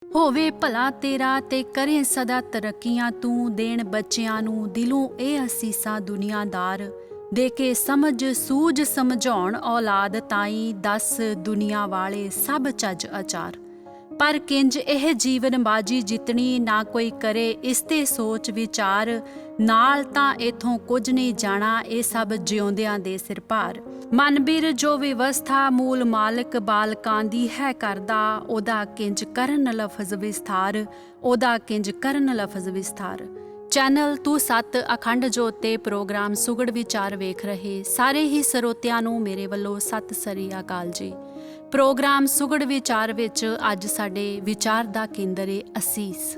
ਹੋਵੇ ਭਲਾ ਤੇਰਾ ਤੇ ਕਰੇ ਸਦਾ ਤਰੱਕੀਆਂ ਤੂੰ ਦੇਣ ਬੱਚਿਆਂ ਨੂੰ ਦਿਲੋਂ ਇਹ ਅਸੀਸਾਂ ਦੁਨੀਆਦਾਰ ਦੇ ਕੇ ਸਮਝ ਸੂਝ ਸਮਝਾਉਣ ਔਲਾਦ ਤਾਈ ਦੱਸ ਦੁਨੀਆ ਵਾਲੇ ਸਭ ਚੱਜ ਅਚਾਰ ਪਰ ਕਿੰਜ ਇਹ ਜੀਵਨ ਬਾਜੀ ਜਿਤਨੀ ਨਾ ਕੋਈ ਕਰੇ ਇਸ ਤੇ ਸੋਚ ਵਿਚਾਰ ਨਾਲ ਤਾਂ ਇਥੋਂ ਕੁਝ ਨਹੀਂ ਜਾਣਾ ਇਹ ਸਭ ਜਿਉਂਦਿਆਂ ਦੇ ਸਿਰ ਭਾਰ ਮਨਬੀਰ ਜੋ ਵਿਵਸਥਾ ਮੂਲ ਮਾਲਕ ਬਾਲਕਾਂ ਦੀ ਹੈ ਕਰਦਾ ਉਹਦਾ ਕਿੰਜ ਕਰਨ ਲਫ਼ਜ਼ ਵਿਸਥਾਰ ਉਹਦਾ ਕਿੰਜ ਕਰਨ ਲਫ਼ਜ਼ ਵਿਸਥਾਰ ਚੈਨਲ ਤੂੰ ਸੱਤ ਅਖੰਡ ਜੋਤ ਤੇ ਪ੍ਰੋਗਰਾਮ ਸੁਗੜ ਵਿਚਾਰ ਵੇਖ ਰਹੇ ਸਾਰੇ ਹੀ ਸਰੋਤਿਆਂ ਨੂੰ ਮੇਰੇ ਵੱਲੋਂ ਸਤਿ ਸ੍ਰੀ ਅਕਾਲ ਜੀ। ਪ੍ਰੋਗਰਾਮ ਸੁਗੜ ਵਿਚਾਰ ਵਿੱਚ ਅੱਜ ਸਾਡੇ ਵਿਚਾਰ ਦਾ ਕੇਂਦਰ ਹੈ ਅਸੀਸ।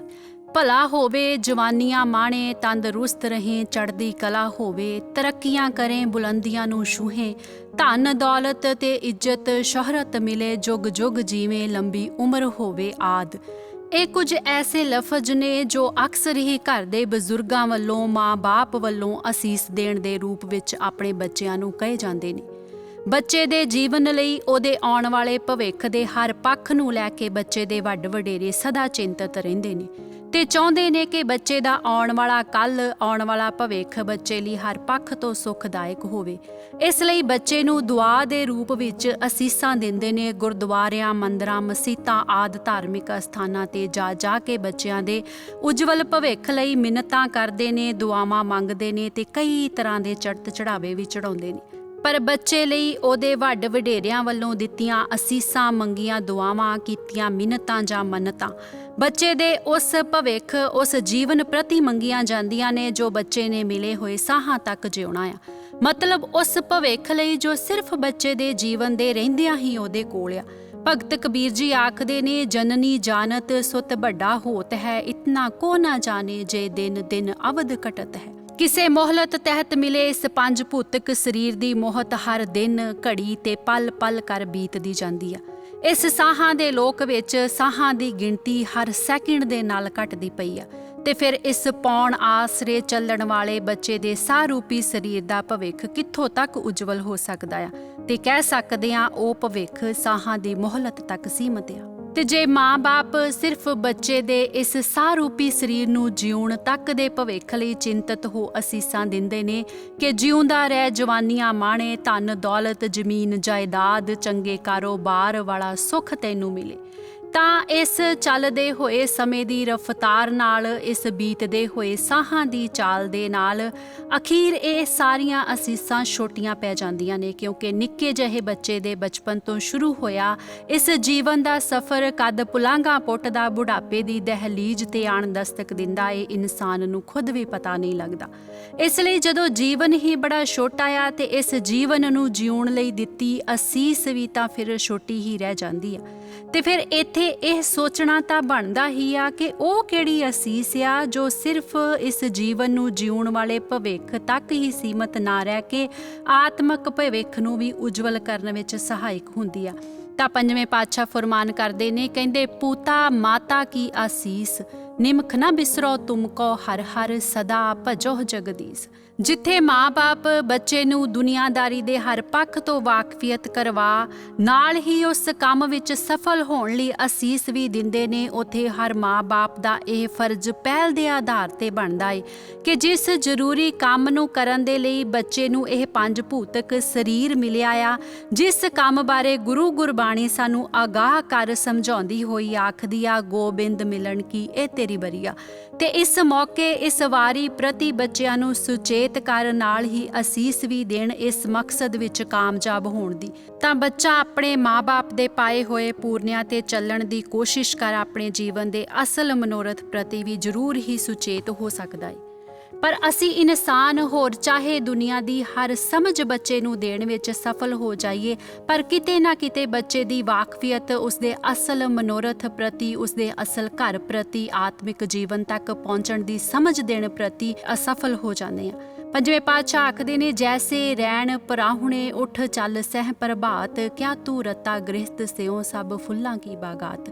ਭਲਾ ਹੋਵੇ ਜਵਾਨੀਆਂ ਮਾਣੇ ਤੰਦਰੁਸਤ ਰਹੇ ਚੜ੍ਹਦੀ ਕਲਾ ਹੋਵੇ ਤਰੱਕੀਆਂ ਕਰੇ ਬੁਲੰਦੀਆਂ ਨੂੰ ਛੂਹੇ ਧਨ ਦੌਲਤ ਤੇ ਇੱਜ਼ਤ ਸ਼ੋਹਰਤ ਮਿਲੇ ਜੁਗ ਜੁਗ ਜੀਵੇਂ ਲੰਬੀ ਉਮਰ ਹੋਵੇ ਆਦ। ਇਹ ਕੁਝ ਐਸੇ ਲਫ਼ਜ਼ ਨੇ ਜੋ ਅਕਸਰ ਹੀ ਘਰ ਦੇ ਬਜ਼ੁਰਗਾਂ ਵੱਲੋਂ ਮਾਂ-ਬਾਪ ਵੱਲੋਂ ਅਸੀਸ ਦੇਣ ਦੇ ਰੂਪ ਵਿੱਚ ਆਪਣੇ ਬੱਚਿਆਂ ਨੂੰ ਕਹੇ ਜਾਂਦੇ ਨੇ। ਬੱਚੇ ਦੇ ਜੀਵਨ ਲਈ ਉਹਦੇ ਆਉਣ ਵਾਲੇ ਭਵਿੱਖ ਦੇ ਹਰ ਪੱਖ ਨੂੰ ਲੈ ਕੇ ਬੱਚੇ ਦੇ ਵੱਡ ਵਡੇਰੇ ਸਦਾ ਚਿੰਤਤ ਰਹਿੰਦੇ ਨੇ ਤੇ ਚਾਹੁੰਦੇ ਨੇ ਕਿ ਬੱਚੇ ਦਾ ਆਉਣ ਵਾਲਾ ਕੱਲ੍ਹ ਆਉਣ ਵਾਲਾ ਭਵਿੱਖ ਬੱਚੇ ਲਈ ਹਰ ਪੱਖ ਤੋਂ ਸੁਖਦਾਇਕ ਹੋਵੇ। ਇਸ ਲਈ ਬੱਚੇ ਨੂੰ ਦੁਆ ਦੇ ਰੂਪ ਵਿੱਚ ਅਸੀਸਾਂ ਦਿੰਦੇ ਨੇ। ਗੁਰਦੁਆਰਿਆਂ ਮੰਦਰਾਂ ਮਸੀਤਾਂ ਆਦਿ ਧਾਰਮਿਕ ਅਸਥਾਨਾਂ ਤੇ ਜਾ ਕੇ ਬੱਚਿਆਂ ਦੇ ਉਜਵਲ ਭਵਿੱਖ ਲਈ ਮਿੰਨਤਾਂ ਕਰਦੇ ਨੇ ਦੁਆਵਾਂ ਮੰਗਦੇ ਨੇ ਤੇ ਕਈ ਤਰ੍ਹਾਂ ਦੇ ਚੜ੍ਹਤ ਚੜ੍ਹਾਵੇ ਵੀ ਚੜ੍ਹਾਉਂਦੇ ਨੇ। ਪਰ ਬੱਚੇ ਲਈ ਉਹਦੇ ਵੱਡ ਵਡੇਰਿਆਂ ਵੱਲੋਂ ਦਿੱਤੀਆਂ ਅਸੀਸਾਂ ਮੰਗੀਆਂ ਦੁਆਵਾਂ ਕੀਤੀਆਂ ਮਿੰਨਤਾਂ ਜਾਂ ਮੰਨਤਾਂ ਬੱਚੇ ਦੇ ਉਸ ਭਵਿੱਖ ਉਸ ਜੀਵਨ ਪ੍ਰਤੀ ਮੰਗੀਆਂ ਜਾਂਦੀਆਂ ਨੇ ਜੋ ਬੱਚੇ ਨੇ ਮਿਲੇ ਹੋਏ ਸਾਹਾਂ ਤੱਕ ਜਿਉਣਾ ਆ। ਮਤਲਬ ਉਸ ਭਵਿੱਖ ਲਈ ਜੋ ਸਿਰਫ ਬੱਚੇ ਦੇ ਜੀਵਨ ਦੇ ਰਹਿੰਦਿਆਂ ਹੀ ਉਹਦੇ ਕੋਲ ਆ। ਭਗਤ ਕਬੀਰ ਜੀ ਆਖਦੇ ਨੇ ਜਨਨੀ ਜਾਣਤ ਸੁਤ ਵੱਡਾ ਹੋਤ ਹੈ ਇਤਨਾ ਕੋ ਨਾ ਜਾਣੇ ਜੇ ਦਿਨ ਦਿਨ ਅਵਧ ਘਟਤ ਹੈ। ਕਿਸੇ ਮੋਹਲਤ ਤਹਿਤ ਮਿਲੇ ਇਸ ਪੰਜ ਭੂਤਕ ਸਰੀਰ ਦੀ ਮੋਹਤ ਹਰ ਦਿਨ ਘੜੀ ਤੇ ਪਲ ਪਲ ਕਰ ਬੀਤਦੀ ਜਾਂਦੀ ਆ। ਇਸ ਸਾਹਾਂ ਦੇ ਲੋਕ ਵਿੱਚ ਸਾਹਾਂ ਦੀ ਗਿਣਤੀ ਹਰ ਸੈਕਿੰਡ ਦੇ ਨਾਲ ਘਟਦੀ ਪਈ ਆ ਤੇ ਫਿਰ ਇਸ ਪੌਣ ਆਸਰੇ ਚੱਲਣ ਵਾਲੇ ਬੱਚੇ ਦੇ ਸਾਹ ਰੂਪੀ ਸਰੀਰ ਦਾ ਭਵਿੱਖ ਕਿੱਥੋਂ ਤੱਕ ਉਜਵਲ ਹੋ ਸਕਦਾ ਆ ਤੇ ਕਹਿ ਸਕਦੇ ਆ ਉਹ ਭਵਿੱਖ ਸਾਹਾਂ ਦੀ ਮੋਹਲਤ ਤੱਕ ਸੀਮਤ ਆ। ਤੇ ਜੇ ਮਾਂ-ਬਾਪ ਸਿਰਫ ਬੱਚੇ ਦੇ ਇਸ ਸਾਹ ਰੂਪੀ ਸਰੀਰ ਨੂੰ ਜਿਉਣ ਤੱਕ ਦੇ ਭਵਿੱਖ ਲਈ ਚਿੰਤਤ ਹੋ ਅਸੀਸਾਂ ਦਿੰਦੇ ਨੇ ਕਿ ਜਿਉਂਦਾ ਰਹਿ ਜਵਾਨੀਆਂ ਮਾਣੇ ਧਨ ਦੌਲਤ ਜ਼ਮੀਨ ਜਾਇਦਾਦ ਚੰਗੇ ਕਾਰੋਬਾਰ ਵਾਲਾ ਸੁੱਖ ਤੈਨੂੰ ਮਿਲੇ ਤਾਂ ਇਸ ਚੱਲਦੇ ਹੋਏ ਸਮੇਂ ਦੀ ਰਫ਼ਤਾਰ ਨਾਲ ਇਸ ਬੀਤਦੇ ਹੋਏ ਸਾਹਾਂ ਦੀ ਚਾਲ ਦੇ ਨਾਲ ਅਖੀਰ ਇਹ ਸਾਰੀਆਂ ਅਸੀਸਾਂ ਛੋਟੀਆਂ ਪੈ ਜਾਂਦੀਆਂ ਨੇ ਕਿਉਂਕਿ ਨਿੱਕੇ ਜਿਹੇ ਬੱਚੇ ਦੇ ਬਚਪਨ ਤੋਂ ਸ਼ੁਰੂ ਹੋਇਆ ਇਸ ਜੀਵਨ ਦਾ ਸਫ਼ਰ ਕਦ ਪੁਲਾਂਘਾਂ ਪੁੱਟਦਾ ਬੁਢਾਪੇ ਦੀ ਦਹਿਲੀਜ਼ ਤੇ ਆਣ ਦਸਤਕ ਦਿੰਦਾ ਇਹ ਇਨਸਾਨ ਨੂੰ ਖੁਦ ਵੀ ਪਤਾ ਨਹੀਂ ਲੱਗਦਾ। ਇਸ ਲਈ ਜਦੋਂ ਜੀਵਨ ਹੀ ਬੜਾ ਛੋਟਾ ਆ ਤੇ ਇਸ ਜੀਵਨ ਨੂੰ ਜਿਉਣ ਲਈ ਦਿੱਤੀ ਅਸੀਸ ਵੀ ਤਾਂ ਫਿਰ ਛੋਟੀ ਹੀ ਰਹਿ ਜਾਂਦੀ ਆ। ਤੇ ਫਿਰ ਇੱਥੇ ਇਹ ਸੋਚਣਾ ਤਾਂ ਬਣਦਾ ਹੀ ਆ ਕਿ ਉਹ ਕਿਹੜੀ ਅਸੀਸ ਆ ਜੋ ਸਿਰਫ ਇਸ ਜੀਵਨ ਨੂੰ ਜਿਉਣ ਵਾਲੇ ਭਵਿੱਖ ਤੱਕ ਹੀ ਸੀਮਤ ਨਾ ਰਹਿ ਕੇ ਆਤਮਕ ਭਵਿੱਖ ਨੂੰ ਵੀ ਉਜਵਲ ਕਰਨ ਵਿੱਚ ਸਹਾਇਕ ਹੁੰਦੀ ਆ। ਤਾਂ ਪੰਜਵੇਂ ਪਾਤਸ਼ਾਹ ਫਰਮਾਨ ਕਰਦੇ ਨੇ ਕਹਿੰਦੇ ਪੂਤਾ ਮਾਤਾ ਕੀ ਆਸੀਸ ਨਿਮਖ ਨਾ ਬਿਸਰੋ ਤੁਮ ਕੋ ਹਰ ਹਰ ਸਦਾ ਭਜੋ ਜਗਦੀਸ਼। ਜਿੱਥੇ ਮਾਂ-ਬਾਪ ਬੱਚੇ ਨੂੰ ਦੁਨੀਆਦਾਰੀ ਦੇ ਹਰ ਪੱਖ ਤੋਂ ਵਾਕਫੀਅਤ ਕਰਵਾ ਨਾਲ ਹੀ ਉਸ ਕੰਮ ਵਿੱਚ ਸਫਲ ਹੋਣ ਲਈ ਅਸੀਸ ਵੀ ਦਿੰਦੇ ਨੇ ਉੱਥੇ ਹਰ ਮਾਂ-ਬਾਪ ਦਾ ਇਹ ਫਰਜ਼ ਪਹਿਲ ਦੇ ਆਧਾਰ ਤੇ ਬਣਦਾ ਏ ਕਿ ਜਿਸ ਜ਼ਰੂਰੀ ਕੰਮ ਨੂੰ ਕਰਨ ਦੇ ਲਈ ਬੱਚੇ ਨੂੰ ਇਹ ਪੰਜ ਭੂਤਕ ਸਰੀਰ ਮਿਲਿਆ ਆ ਜਿਸ ਕੰਮ ਬਾਰੇ ਗੁਰੂ ਗੁਰਬਾਣੀ ਸਾਨੂੰ ਆਗਾਹ ਕਰ ਸਮਝਾਉਂਦੀ ਹੋਈ ਆਖਦੀ ਆ ਗੋਬਿੰਦ ਮਿਲਣ ਕੀ ਇਹ ਤੇਰੀ ਬਰੀਆ। ਤੇ ਇਸ ਮੌਕੇ ਇਸ ਵਾਰੀ ਪ੍ਰਤੀ ਬੱਚਿਆਂ ਨੂੰ ਸੁਚੇਤ ਕਰਨ ਨਾਲ ਹੀ ਅਸੀਸ ਵੀ ਦੇਣ ਇਸ ਮਕਸਦ ਵਿੱਚ ਕਾਮਯਾਬ ਹੋਣ ਦੀ ਤਾਂ ਬੱਚਾ ਆਪਣੇ ਮਾਂ-ਬਾਪ ਦੇ ਪਾਏ ਹੋਏ ਪੂਰਨਿਆਂ ਤੇ ਚੱਲਣ ਦੀ ਕੋਸ਼ਿਸ਼ ਕਰ ਆਪਣੇ ਜੀਵਨ ਦੇ ਅਸਲ ਮਨੋਰਥ ਪ੍ਰਤੀ ਵੀ ਜ਼ਰੂਰ ਹੀ ਸੁਚੇਤ ਹੋ ਸਕਦਾ ਹੈ। ਪਰ ਅਸੀਂ ਇਨਸਾਨ ਹੋਰ ਚਾਹੇ ਦੁਨੀਆ ਦੀ ਹਰ ਸਮਝ ਬੱਚੇ ਨੂੰ ਦੇਣ ਵਿੱਚ ਸਫਲ ਹੋ ਜਾਈਏ ਪਰ ਕਿਤੇ ਨਾ ਕਿਤੇ ਬੱਚੇ ਦੀ ਵਾਕਫੀਅਤ ਉਸਦੇ ਅਸਲ ਮਨੋਰਥ ਪ੍ਰਤੀ ਉਸਦੇ ਅਸਲ ਘਰ ਪ੍ਰਤੀ ਆਤਮਿਕ ਜੀਵਨ ਤੱਕ ਪਹੁੰਚਣ ਦੀ ਸਮਝ ਦੇਣ ਪ੍ਰਤੀ ਅਸਫਲ ਹੋ ਜਾਂਦੇ ਹਾਂ। ਪੰਜਵੇਂ ਪਾਤਸ਼ਾਹ ਆਖਦੇ ਨੇ, ਜੈਸੇ ਰੈਣ ਪਰਾਹੁਣੇ ਉੱਠ ਚੱਲ ਸਹਿ ਪ੍ਰਭਾਤ, ਕਿਆ ਤੂੰ ਰਤਾ ਗ੍ਰਹਿਸਤ ਸਿਓ ਸਭ ਫੁੱਲਾਂ ਕੀ ਬਾਗਾਤ।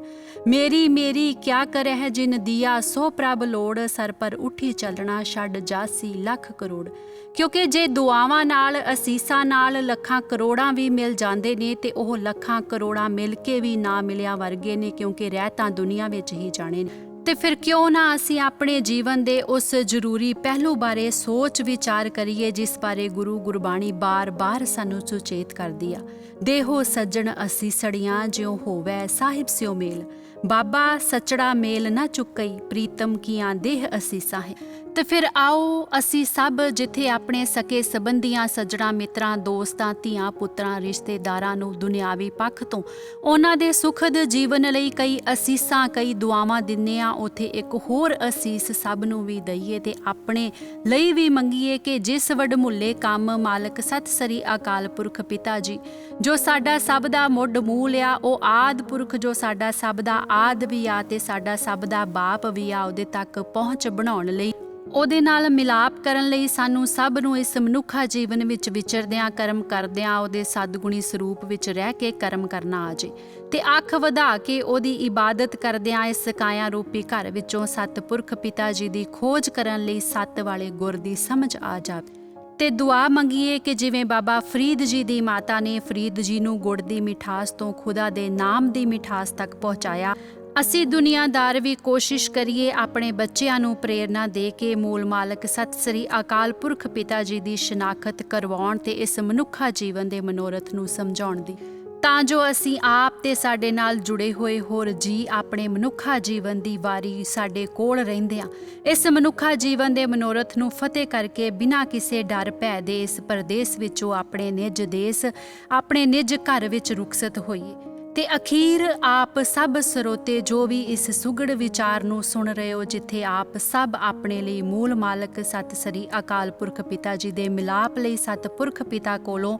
ਮੇਰੀ ਮੇਰੀ ਕਿਆ ਕਰਹਿ ਜਿਨ ਦੀਆ, ਸੋ ਪ੍ਰਭ ਲੋੜ ਸਰ ਪਰ ਉੱਠੀ ਚੱਲਣਾ, ਛੱਡ ਜਾਸੀ ਲੱਖ ਕਰੋੜ। ਕਿਉਂਕਿ ਜੇ ਦੁਆਵਾਂ ਨਾਲ ਅਸੀਸਾਂ ਨਾਲ ਲੱਖਾਂ ਕਰੋੜਾਂ ਵੀ ਮਿਲ ਜਾਂਦੇ ਨੇ ਤੇ ਉਹ ਲੱਖਾਂ ਕਰੋੜਾਂ ਮਿਲ ਕੇ ਵੀ ਨਾ ਮਿਲਿਆ ਵਰਗੇ ਨੇ, ਕਿਉਂਕਿ ਰਹਿ ਤਾਂ ਦੁਨੀਆ ਵਿੱਚ ਹੀ ਜਾਣੇ ਨੇ। ਤੇ ਫਿਰ ਕਿਉਂ ਨਾ ਅਸੀਂ ਆਪਣੇ ਜੀਵਨ ਦੇ ਉਸ ਜ਼ਰੂਰੀ ਪਹਿਲੂ ਬਾਰੇ ਸੋਚ ਵਿਚਾਰ ਕਰੀਏ, ਜਿਸ ਬਾਰੇ ਗੁਰਬਾਣੀ ਬਾਰ-ਬਾਰ ਸਾਨੂੰ ਸੁਚੇਤ ਕਰਦੀ ਆ। ਦੇਹੋ ਸੱਜਣ ਅਸੀਸੜੀਆਂ, ਜਿਉ ਹੋਵੈ ਸਾਹਿਬ ਸਿਓ ਮੇਲ। ਬਾਬਾ ਸੱਚੜਾ ਮੇਲ ਨਾ ਚੁੱਕਈ, ਪ੍ਰੀਤਮ ਕੀਆਂ ਦੇਹ ਅਸੀਸਾਂ ਹੈ। ਤੇ ਫਿਰ ਆਓ ਅਸੀਂ ਸਭ ਜਿੱਥੇ ਆਪਣੇ ਸਕੇ ਸੰਬੰਧੀਆਂ, ਸੱਜਣਾ ਮਿੱਤਰਾਂ, ਦੋਸਤਾਂ, ਧੀਆਂ ਪੁੱਤਰਾਂ, ਰਿਸ਼ਤੇਦਾਰਾਂ ਨੂੰ ਦੁਨਿਆਵੀ ਪੱਖ ਤੋਂ ਉਹਨਾਂ ਦੇ ਸੁਖਦ ਜੀਵਨ ਲਈ ਕਈ ਅਸੀਸਾਂ, ਕਈ ਦੁਆਵਾਂ ਦਿੰਦੇ ਹਾਂ, ਉੱਥੇ ਇੱਕ ਹੋਰ ਅਸੀਸ ਸਭ ਨੂੰ ਵੀ ਦਈਏ ਤੇ ਆਪਣੇ ਲਈ ਵੀ ਮੰਗੀਏ ਕਿ ਜਿਸ ਵਡਮੁੱਲੇ ਕੰਮ ਮਾਲਕ ਸਤਿ ਸ੍ਰੀ ਅਕਾਲ ਪੁਰਖ ਪਿਤਾ ਜੀ, ਜੋ ਸਾਡਾ ਸਭ ਦਾ ਮੁੱਢ ਮੂਲ ਆ, ਉਹ ਆਦਿ ਪੁਰਖ ਜੋ ਸਾਡਾ ਸਭ ਦਾ ਆਦਿ ਵੀ ਆ ਤੇ ਸਾਡਾ ਸਭ ਦਾ ਬਾਪ ਵੀ ਆ, ਉਹਦੇ ਤੱਕ ਪਹੁੰਚ ਬਣਾਉਣ ਲਈ, ਉਹਦੇ ਨਾਲ ਮਿਲਾਪ ਕਰਨ ਲਈ ਸਾਨੂੰ ਸਭ ਨੂੰ ਇਸ ਮਨੁੱਖਾ ਜੀਵਨ ਵਿੱਚ ਵਿਚਰਦਿਆਂ, ਕਰਮ ਕਰਦਿਆਂ, ਉਹਦੇ ਸਤਿਗੁਣੀ ਸਰੂਪ ਵਿੱਚ ਰਹਿ ਕੇ ਕਰਮ ਕਰਨਾ ਆ ਜੇ ਤੇ ਅੱਖ ਵਧਾ ਕੇ ਉਹਦੀ ਇਬਾਦਤ ਕਰਦਿਆਂ ਇਸ ਕਾਇਆ ਰੂਪੀ ਘਰ ਵਿੱਚੋਂ ਸਤਿਪੁਰਖ ਪਿਤਾ ਜੀ ਦੀ ਖੋਜ ਕਰਨ ਲਈ ਸੱਤ ਵਾਲੇ ਗੁਰ ਦੀ ਸਮਝ ਆ ਜਾਵੇ। ਤੇ ਦੁਆ ਮੰਗੀਏ ਕਿ ਜਿਵੇਂ ਬਾਬਾ ਫਰੀਦ ਜੀ ਦੀ ਮਾਤਾ ਨੇ ਫਰੀਦ ਜੀ ਨੂੰ ਗੁੜ ਦੀ ਮਿਠਾਸ ਤੋਂ ਖੁਦਾ ਦੇ ਨਾਮ ਦੀ ਮਿਠਾਸ ਤੱਕ ਪਹੁੰਚਾਇਆ, ਅਸੀਂ ਦੁਨੀਆਦਾਰ ਵੀ ਕੋਸ਼ਿਸ਼ ਕਰੀਏ ਆਪਣੇ ਬੱਚਿਆਂ ਨੂੰ ਪ੍ਰੇਰਨਾ ਦੇ ਕੇ ਮੂਲ ਮਾਲਕ ਸਤਿ ਸ੍ਰੀ ਅਕਾਲ ਪੁਰਖ ਪਿਤਾ ਜੀ ਦੀ ਸ਼ਨਾਖਤ ਕਰਵਾਉਣ ਤੇ ਇਸ ਮਨੁੱਖਾ ਜੀਵਨ ਦੇ ਮਨੋਰਥ ਨੂੰ ਸਮਝਾਉਣ ਦੀ, ਤਾਂ ਜੋ ਅਸੀਂ ਆਪ ਤੇ ਸਾਡੇ ਨਾਲ ਜੁੜੇ ਹੋਏ ਹੋਰ ਜੀ ਆਪਣੇ ਮਨੁੱਖਾ ਜੀਵਨ ਦੀ ਵਾਰੀ ਸਾਡੇ ਕੋਲ ਰਹਿੰਦਿਆਂ ਇਸ ਮਨੁੱਖਾ ਜੀਵਨ ਦੇ ਮਨੋਰਥ ਨੂੰ ਫਤਿਹ ਕਰਕੇ ਬਿਨਾਂ ਕਿਸੇ ਡਰ ਭੈ ਦੇ ਇਸ ਪਰਦੇਸ ਵਿੱਚੋਂ ਆਪਣੇ ਨਿਜ ਦੇਸ, ਆਪਣੇ ਨਿਜ ਘਰ ਵਿੱਚ ਰੁਖਸਤ ਹੋਈਏ। ਤੇ ਅਖੀਰ ਆਪ ਸਭ ਸਰੋਤੇ ਜੋ ਵੀ ਇਸ ਸੁਗੜ ਵਿਚਾਰ ਨੂੰ ਸੁਣ ਰਹੇ ਹੋ, ਜਿੱਥੇ ਆਪ ਸਭ ਆਪਣੇ ਲਈ ਮੂਲ ਮਾਲਕ ਸਤਿ ਸ੍ਰੀ ਅਕਾਲ ਪੁਰਖ ਪਿਤਾ ਜੀ ਦੇ ਮਿਲਾਪ ਲਈ ਸਤਿਪੁਰਖ ਪਿਤਾ ਕੋਲੋਂ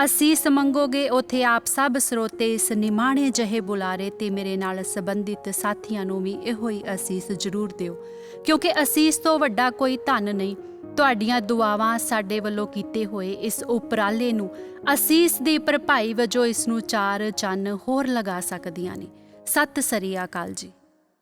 ਅਸੀਸ ਮੰਗੋਗੇ, ਉੱਥੇ ਆਪ ਸਭ ਸਰੋਤੇ ਇਸ ਨਿਮਾਣੇ ਜਿਹੇ ਬੁਲਾਰੇ ਤੇ ਮੇਰੇ ਨਾਲ ਸੰਬੰਧਿਤ ਸਾਥੀਆਂ ਨੂੰ ਵੀ ਇਹੋ ਹੀ ਅਸੀਸ ਜ਼ਰੂਰ ਦਿਓ, ਕਿਉਂਕਿ ਅਸੀਸ ਤੋਂ ਵੱਡਾ ਕੋਈ ਧਨ ਨਹੀਂ। ਤੁਹਾਡੀਆਂ ਦੁਆਵਾਂ ਸਾਡੇ ਵੱਲੋਂ ਕੀਤੇ ਹੋਏ ਇਸ ਉਪਰਾਲੇ ਨੂੰ ਅਸੀਸ ਦੀ ਭਰਪਾਈ ਵਜੋਂ ਇਸ ਨੂੰ ਚਾਰ ਚੰਨ ਹੋਰ ਲਗਾ ਸਕਦੀਆਂ ਨੇ। ਸਤਿ ਸ੍ਰੀ ਅਕਾਲ ਜੀ।